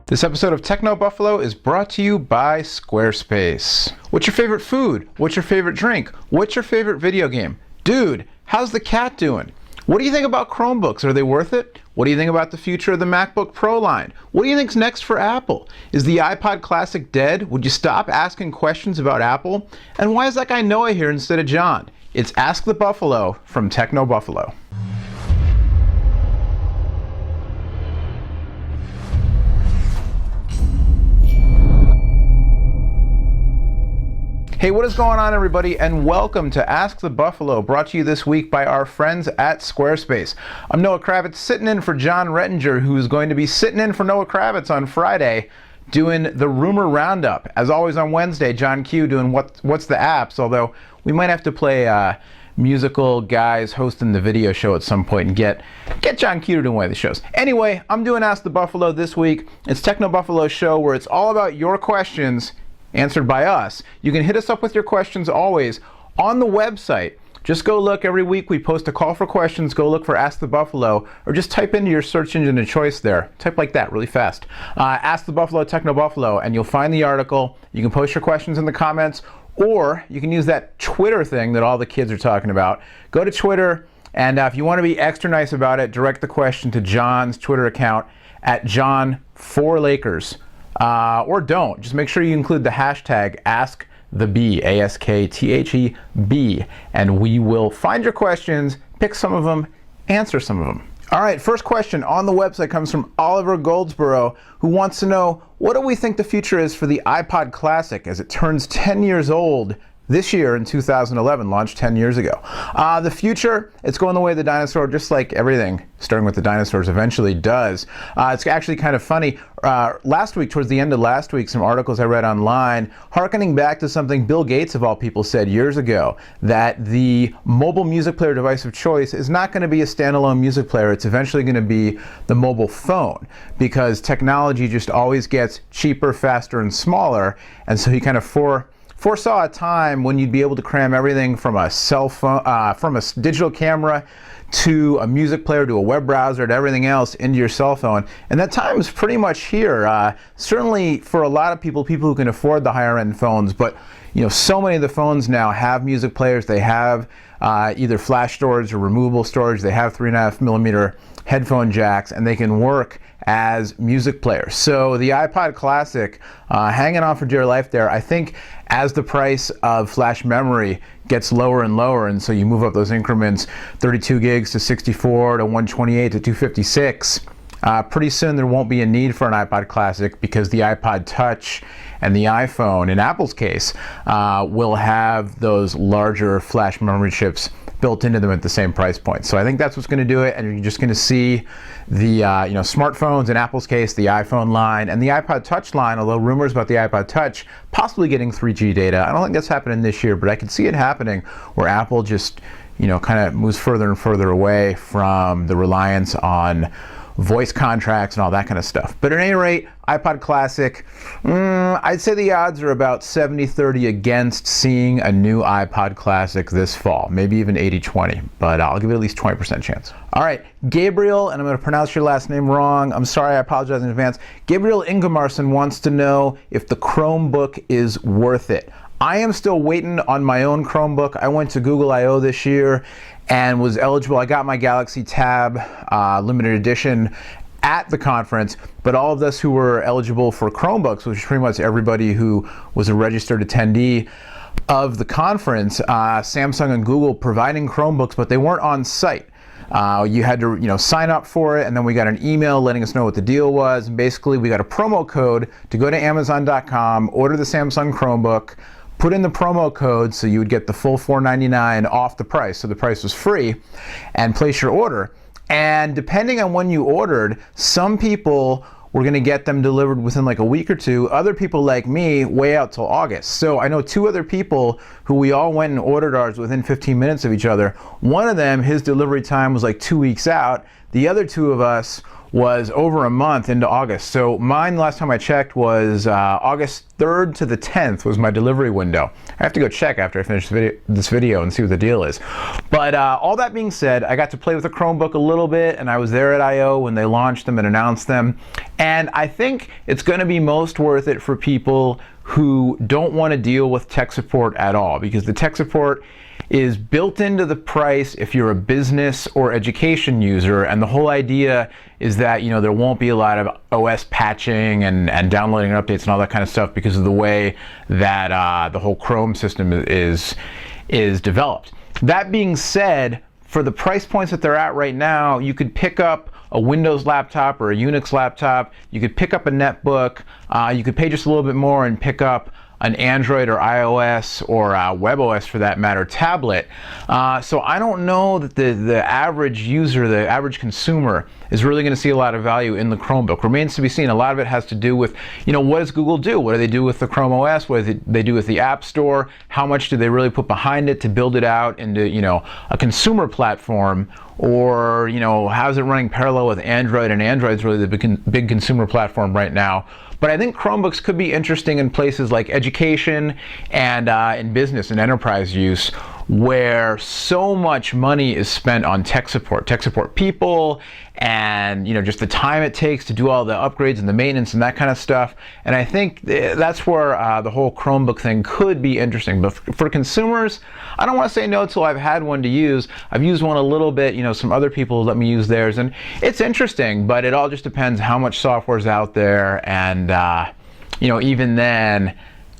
This episode of TechnoBuffalo is brought to you by Squarespace. What's your favorite food? What's your favorite drink? What's your favorite video game? Dude, how's the cat doing? What do you think about Chromebooks? Are they worth it? What do you think about the future of the MacBook Pro line? What do you think's next for Apple? Is the iPod Classic dead? Would you stop asking questions about Apple? And why is that guy Noah here instead of John? It's Ask the Buffalo from TechnoBuffalo. Hey, what is going on, everybody, and welcome to Ask the Buffalo, brought to you this week by our friends at Squarespace. I'm Noah Kravitz, sitting in for John Rettinger, who's going to be sitting in for Noah Kravitz on Friday, doing the Rumor Roundup. As always on Wednesday, John Q doing What's the Apps, although we might have to play musical guys hosting the video show at some point and get John Q to do one of the shows. Anyway, I'm doing Ask the Buffalo this week. It's TechnoBuffalo's show where it's all about your questions answered by us. You can hit us up with your questions always on the website. Just go look. Every week we post a call for questions. Go look for Ask the Buffalo, or just type into your search engine of choice there. Type like that really fast. Ask the Buffalo, TechnoBuffalo, and you'll find the article. You can post your questions in the comments, or you can use that Twitter thing that all the kids are talking about. Go to Twitter, and if you want to be extra nice about it, direct the question to John's Twitter account at John4Lakers. Or don't. Just make sure you include the hashtag AskTheB, AskTheb, and we will find your questions, pick some of them, answer some of them. All right, first question on the website comes from Oliver Goldsboro, who wants to know, what do we think the future is for the iPod Classic as it turns 10 years old this year in 2011, launched 10 years ago. The future, it's going the way of the dinosaur, just like everything, starting with the dinosaurs, eventually does. It's actually kind of funny. Last week, towards the end of last week, some articles I read online, hearkening back to something Bill Gates, of all people, said years ago, that the mobile music player device of choice is not going to be a standalone music player. It's eventually going to be the mobile phone, because technology just always gets cheaper, faster, and smaller. And so he kind of foresaw a time when you'd be able to cram everything from a cell phone, from a digital camera to a music player to a web browser to everything else into your cell phone. And that time is pretty much here. Certainly for a lot of people who can afford the higher end phones, but so many of the phones now have music players. They have either flash storage or removable storage. They have 3.5mm headphone jacks, and they can work as music players. So the iPod Classic, hanging on for dear life there. I think as the price of flash memory gets lower and lower, and so you move up those increments, 32 gigs to 64 to 128 to 256, pretty soon there won't be a need for an iPod Classic, because the iPod Touch and the iPhone, in Apple's case, will have those larger flash memory chips built into them at the same price point. So I think that's what's going to do it, and you're just going to see the smartphones, in Apple's case, the iPhone line and the iPod Touch line, although rumors about the iPod Touch possibly getting 3G data. I don't think that's happening this year, but I can see it happening where Apple just kind of moves further and further away from the reliance on voice contracts and all that kind of stuff. But at any rate, iPod Classic, I'd say the odds are about 70-30 against seeing a new iPod Classic this fall, maybe even 80-20, but I'll give it at least 20% chance. All right, Gabriel, and I'm going to pronounce your last name wrong. I'm sorry, I apologize in advance. Gabriel Ingemarson wants to know if the Chromebook is worth it. I am still waiting on my own Chromebook. I went to Google I/O this year and was eligible. I got my Galaxy Tab limited edition at the conference, but all of us who were eligible for Chromebooks, which is pretty much everybody who was a registered attendee of the conference, Samsung and Google providing Chromebooks, but they weren't on site. You had to sign up for it, and then we got an email letting us know what the deal was. And basically, we got a promo code to go to Amazon.com, order the Samsung Chromebook, put in the promo code so you would get the full $499 off the price, so the price was free, and place your order. And depending on when you ordered, some people were going to get them delivered within like a week or two. Other people like me way out till August. So I know two other people who we all went and ordered ours within 15 minutes of each other. One of them, his delivery time was like 2 weeks out. The other two of us was over a month into August. So mine, last time I checked, was August 3rd to the 10th was my delivery window. I have to go check after I finish this video and see what the deal is. But all that being said, I got to play with the Chromebook a little bit, and I was there at I/O when they launched them and announced them. And I think it's going to be most worth it for people who don't want to deal with tech support at all, because the tech support is built into the price if you're a business or education user, and the whole idea is that, you know, there won't be a lot of OS patching and downloading updates and all that kind of stuff because of the way that the whole Chrome system is developed. That being said, for the price points that they're at right now, you could pick up a Windows laptop or a Unix laptop, you could pick up a netbook, you could pay just a little bit more and pick up an Android or iOS or WebOS for that matter tablet. So I don't know that the average user, the average consumer, is really going to see a lot of value in the Chromebook. Remains to be seen. A lot of it has to do with, you know, what does Google do? What do they do with the Chrome OS? What do they do with the App Store? How much do they really put behind it to build it out into, you know, a consumer platform? Or, you know, how's it running parallel with Android? And Android's really the big consumer platform right now. But I think Chromebooks could be interesting in places like education and in business and enterprise use, where so much money is spent on tech support people, and, you know, just the time it takes to do all the upgrades and the maintenance and that kind of stuff. And I think that's where the whole Chromebook thing could be interesting. But for consumers, I don't want to say no till I've had one to use. I've used one a little bit, you know, some other people let me use theirs, and it's interesting, but it all just depends how much software's out there, and you know, even then,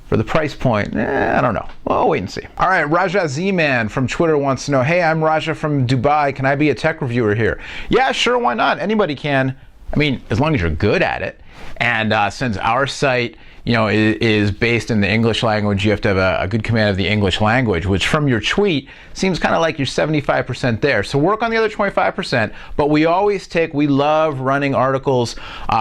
for the price point, I don't know. We'll wait and see. All right, Raja Z-Man from Twitter wants to know, hey, I'm Raja from Dubai. Can I be a tech reviewer here? Yeah, sure, why not? Anybody can. I mean, as long as you're good at it. And since our site, you know, is based in the English language, you have to have a good command of the English language, which from your tweet seems kind of like you're 75% there. So work on the other 25%, but we love running articles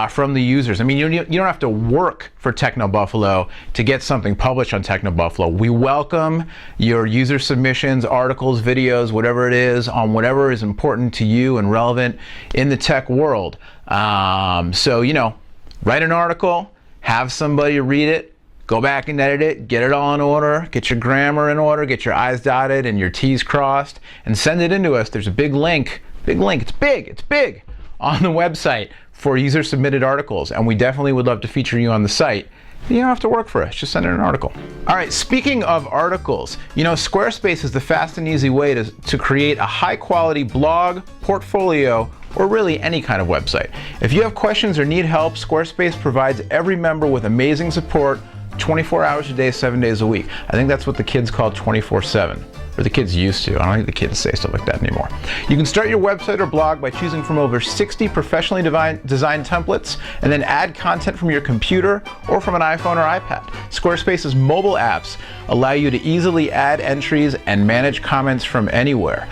from the users. I mean, you don't have to work for TechnoBuffalo to get something published on TechnoBuffalo. We welcome your user submissions, articles, videos, whatever it is, on whatever is important to you and relevant in the tech world. So, you know, write an article, have somebody read it, go back and edit it, get it all in order, get your grammar in order, get your I's dotted and your T's crossed, and send it into us. There's a big link, it's big on the website for user submitted articles, and we definitely would love to feature you on the site. You don't have to work for us, just send in an article. All right, speaking of articles, you know, Squarespace is the fast and easy way to create a high quality blog, portfolio, or really any kind of website. If you have questions or need help, Squarespace provides every member with amazing support 24 hours a day, 7 days a week. I think that's what the kids call 24/7. Or the kids used to. I don't think the kids say stuff like that anymore. You can start your website or blog by choosing from over 60 professionally designed templates, and then add content from your computer or from an iPhone or iPad. Squarespace's mobile apps allow you to easily add entries and manage comments from anywhere,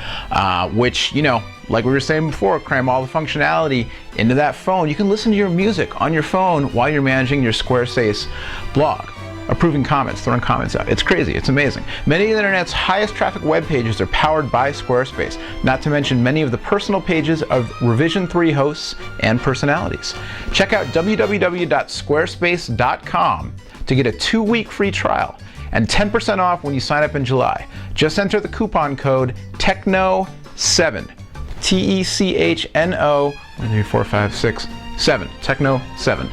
which, you know, like we were saying before, cram all the functionality into that phone. You can listen to your music on your phone while you're managing your Squarespace blog. Approving comments, throwing comments out. It's crazy, it's amazing. Many of the internet's highest traffic web pages are powered by Squarespace, not to mention many of the personal pages of Revision 3 hosts and personalities. Check out www.squarespace.com to get a 2-week free trial and 10% off when you sign up in July. Just enter the coupon code TECHNO7. TECHNO 1, 2, 3, 4, 5, 6, 7. TECHNO7.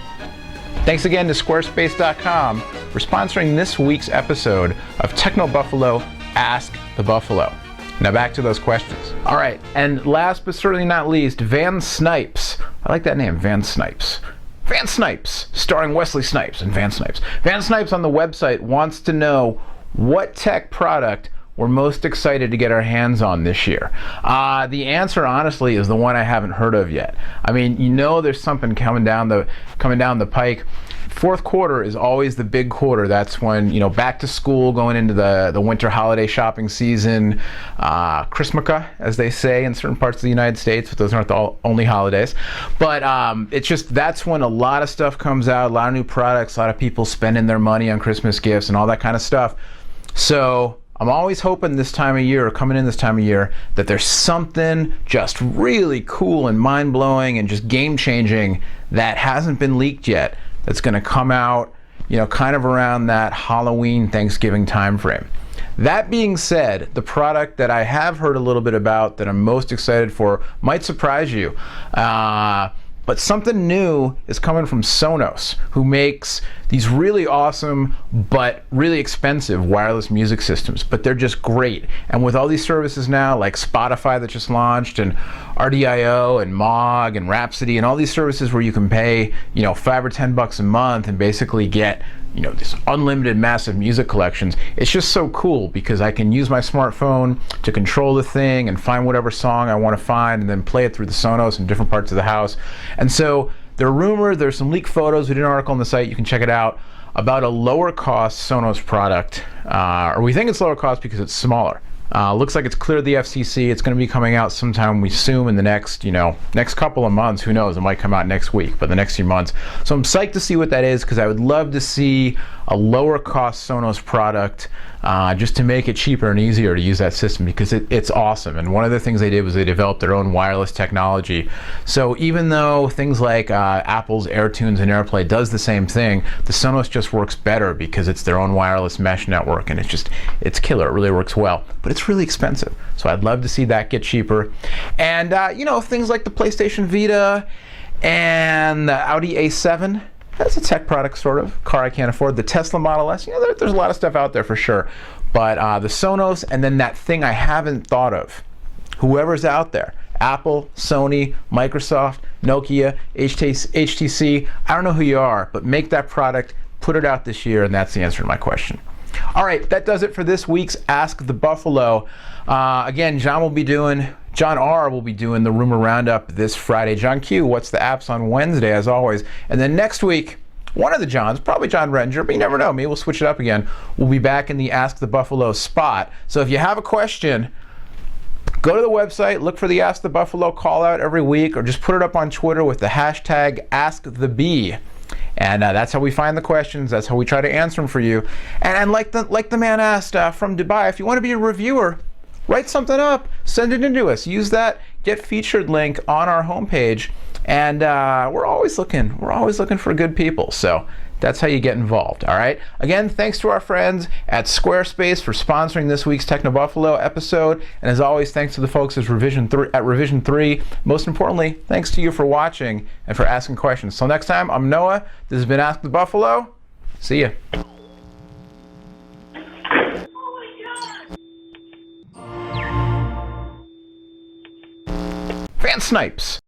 Thanks again to Squarespace.com for sponsoring this week's episode of TechnoBuffalo Ask the Buffalo. Now back to those questions. All right, and last but certainly not least, Van Snipes. I like that name, Van Snipes. Van Snipes, starring Wesley Snipes and Van Snipes. Van Snipes on the website wants to know what tech product we're most excited to get our hands on this year. The answer, honestly, is the one I haven't heard of yet. I mean, you know, there's something coming down the pike. Fourth quarter is always the big quarter. That's when, you know, back to school, going into the winter holiday shopping season, Christmaka, as they say in certain parts of the United States, but those aren't the only holidays. But it's just, that's when a lot of stuff comes out, a lot of new products, a lot of people spending their money on Christmas gifts and all that kind of stuff. So I'm always hoping this time of year, or coming in this time of year, that there's something just really cool and mind-blowing and just game-changing that hasn't been leaked yet, that's going to come out, kind of around that Halloween, Thanksgiving time frame. That being said, the product that I have heard a little bit about that I'm most excited for might surprise you. But something new is coming from Sonos, who makes these really awesome but really expensive wireless music systems, but they're just great. And with all these services now, like Spotify that just launched, and RDIO and Mog and Rhapsody, and all these services where you can pay, $5 or $10 a month and basically get, these unlimited massive music collections. It's just so cool because I can use my smartphone to control the thing and find whatever song I want to find and then play it through the Sonos in different parts of the house. And so they're rumored, there's some leaked photos, we did an article on the site, you can check it out, about a lower cost Sonos product, or we think it's lower cost because it's smaller. Looks like it's cleared the FCC. It's going to be coming out sometime, we assume, in the next couple of months. Who knows? It might come out next week, but the next few months. So I'm psyched to see what that is, because I would love to see a lower cost Sonos product, just to make it cheaper and easier to use that system, because it's awesome. And one of the things they did was they developed their own wireless technology. So even though things like Apple's AirTunes and AirPlay does the same thing, the Sonos just works better because it's their own wireless mesh network, and it's killer. It really works well, but it's really expensive. So I'd love to see that get cheaper. And things like the PlayStation Vita and the Audi A7. That's a tech product, sort of. Car I can't afford. The Tesla Model S. There's a lot of stuff out there for sure. But the Sonos, and then that thing I haven't thought of. Whoever's out there, Apple, Sony, Microsoft, Nokia, HTC, I don't know who you are, but make that product, put it out this year, and that's the answer to my question. All right, that does it for this week's Ask the Buffalo. Again, John R. will be doing the Rumor Roundup this Friday. John Q, What's the Apps on Wednesday, as always. And then next week, one of the Johns, probably John Rettinger, but you never know, maybe we'll switch it up again. We'll be back in the Ask the Buffalo spot. So if you have a question, go to the website, look for the Ask the Buffalo call out every week, or just put it up on Twitter with the hashtag AskTheBee. And that's how we find the questions. That's how we try to answer them for you. And like the man asked from Dubai, if you want to be a reviewer, write something up, send it into us. Use that Get Featured link on our homepage. And we're always looking for good people. So that's how you get involved, all right? Again, thanks to our friends at Squarespace for sponsoring this week's TechnoBuffalo episode. And as always, thanks to the folks at Revision 3. Most importantly, thanks to you for watching and for asking questions. Till next time, I'm Noah. This has been Ask the Buffalo. See ya. Van Snipes.